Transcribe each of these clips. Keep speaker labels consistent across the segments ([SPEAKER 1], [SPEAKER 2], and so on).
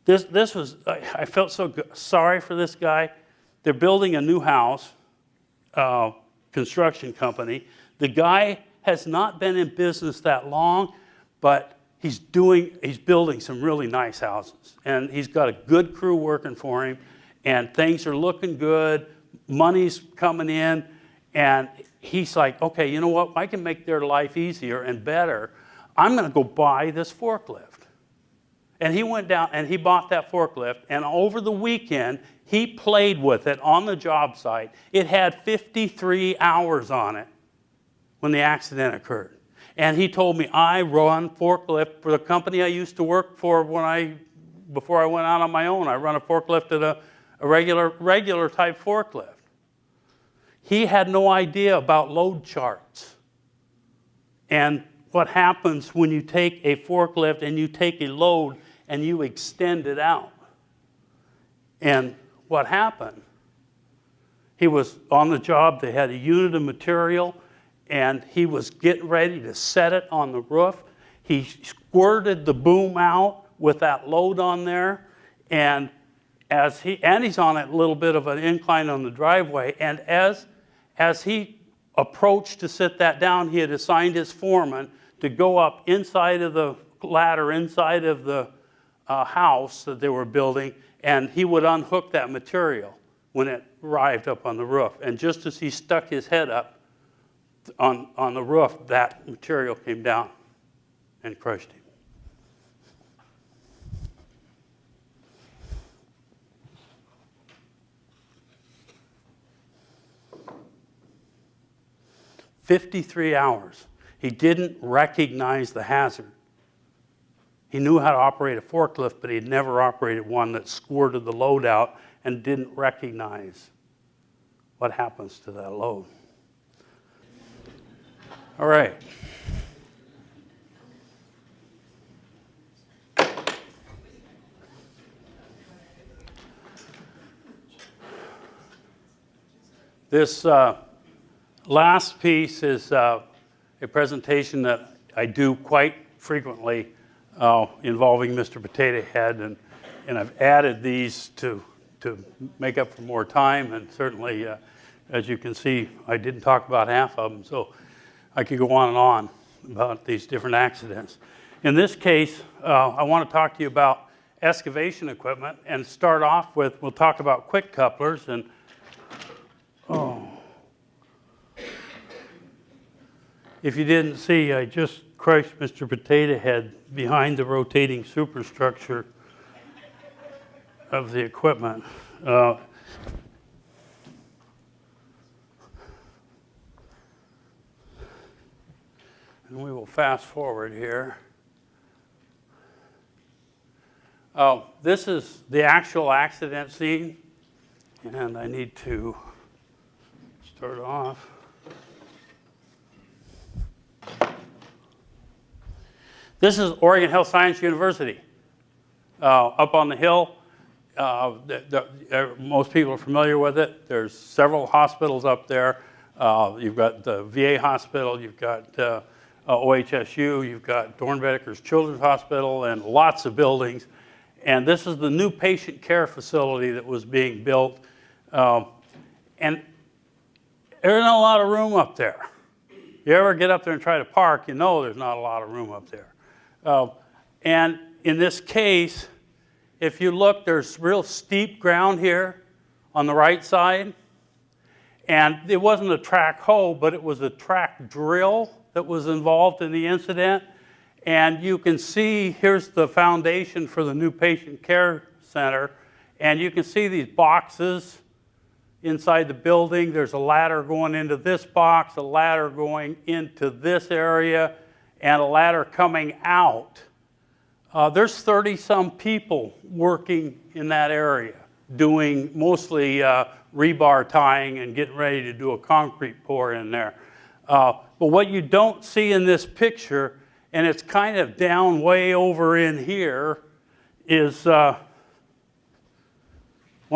[SPEAKER 1] This was, I felt so sorry for this guy. They're building a new house, construction company. The guy has not been in business that long, but he's building some really nice houses. And he's got a good crew working for him, and things are looking good, money's coming in, and he's like, okay, you know what, I can make their life easier and better. I'm gonna go buy this forklift. And he went down and he bought that forklift, and over the weekend, he played with it on the job site. It had 53 hours on it when the accident occurred. And he told me, I run forklift for the company I used to work for before I went out on my own. I run a forklift at a regular type forklift. He had no idea about load charts and what happens when you take a forklift and you take a load and you extend it out. And what happened? He was on the job, they had a unit of material, and he was getting ready to set it on the roof. He squirted the boom out with that load on there, and he's on a little bit of an incline on the driveway, and as he approached to sit that down, he had assigned his foreman to go up inside of the ladder, inside of the house that they were building, and he would unhook that material when it arrived up on the roof. And just as he stuck his head up on the roof, that material came down and crushed him. "53 hours. He didn't recognize the hazard. He knew how to operate a forklift, but he'd never operated one that squirted the load out and didn't recognize what happens to that load." All right. This last piece is a presentation that I do quite frequently involving Mr. Potato Head, and I've added these to make up for more time, and certainly, as you can see, I didn't talk about half of them, so I could go on and on about these different accidents. In this case, I want to talk to you about excavation equipment, and start off with, we'll talk about quick couplers, and if you didn't see, I just crushed Mr. Potato Head behind the rotating superstructure of the equipment. And we will fast forward here. This is the actual accident scene, and I need to start off. This is Oregon Health Science University, up on the hill. Most people are familiar with it. There's several hospitals up there. You've got the VA hospital, you've got OHSU, you've got Dornbecker's Children's Hospital, and lots of buildings. And this is the new patient care facility that was being built. And there isn't a lot of room up there. You ever get up there and try to park, you know there's not a lot of room up there. And in this case, if you look, there's real steep ground here on the right side. And it wasn't a track hoe, but it was a track drill that was involved in the incident. And you can see, here's the foundation for the new patient care center. And you can see these boxes inside the building. There's a ladder going into this box, a ladder going into this area, and a ladder coming out. There's 30-some people working in that area, doing mostly rebar tying and getting ready to do a concrete pour in there. But what you don't see in this picture, and it's kind of down way over in here, is one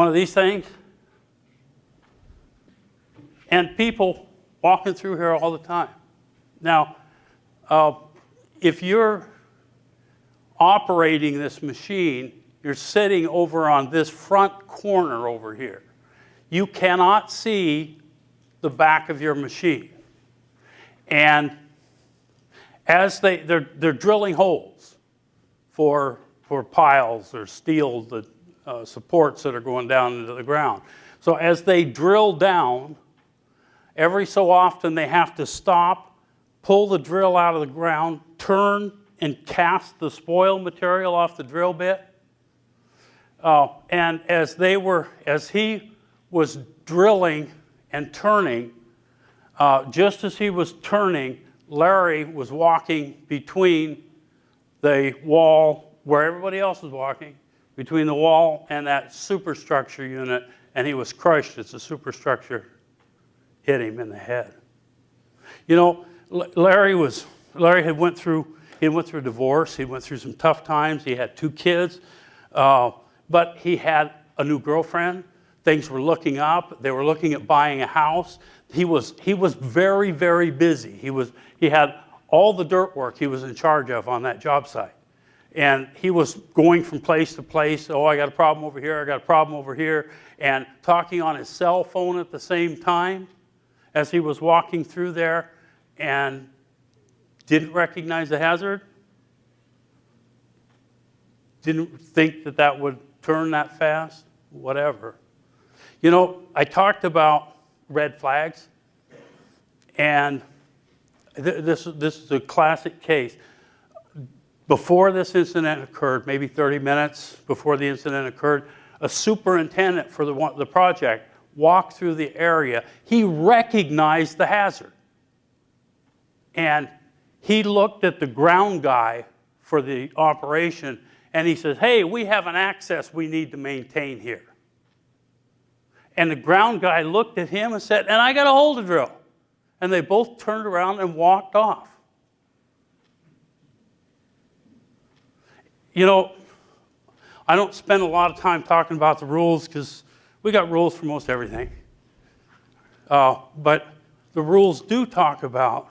[SPEAKER 1] of these things. And people walking through here all the time. Now, if you're operating this machine you're sitting over on this front corner over here. You cannot see the back of your machine. And as they're drilling holes for piles or steel, the supports that are going down into the ground. So as they drill down, every so often they have to stop, pull the drill out of the ground, turn and cast the spoil material off the drill bit. And as he was drilling and turning, just as he was turning, Larry was walking between the wall where everybody else was walking, between the wall and that superstructure unit, and he was crushed as the superstructure hit him in the head. You know, Larry had went through a divorce. He went through some tough times. He had 2 kids, but he had a new girlfriend. Things were looking up. They were looking at buying a house. He was very, very busy. He had all the dirt work he was in charge of on that job site. And he was going from place to place. Oh, I got a problem over here. I got a problem over here. And talking on his cell phone at the same time as he was walking through there, and didn't recognize the hazard. Didn't think that would turn that fast. Whatever. You know, I talked about red flags, and this is a classic case. Before this incident occurred, maybe 30 minutes before the incident occurred, a superintendent for the project walked through the area. He recognized the hazard. And he looked at the ground guy for the operation, and he says, hey, we have an access we need to maintain here. And the ground guy looked at him and said, and I got a hole to drill. And they both turned around and walked off. You know, I don't spend a lot of time talking about the rules because we got rules for most everything. But the rules do talk about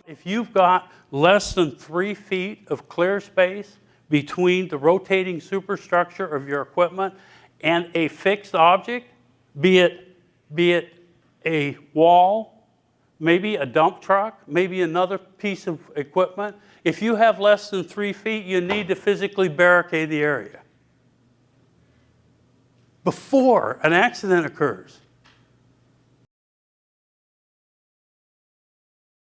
[SPEAKER 1] if you've got less than 3 feet of clear space between the rotating superstructure of your equipment and a fixed object, be it a wall, maybe a dump truck, maybe another piece of equipment. If you have less than 3 feet, you need to physically barricade the area before an accident occurs.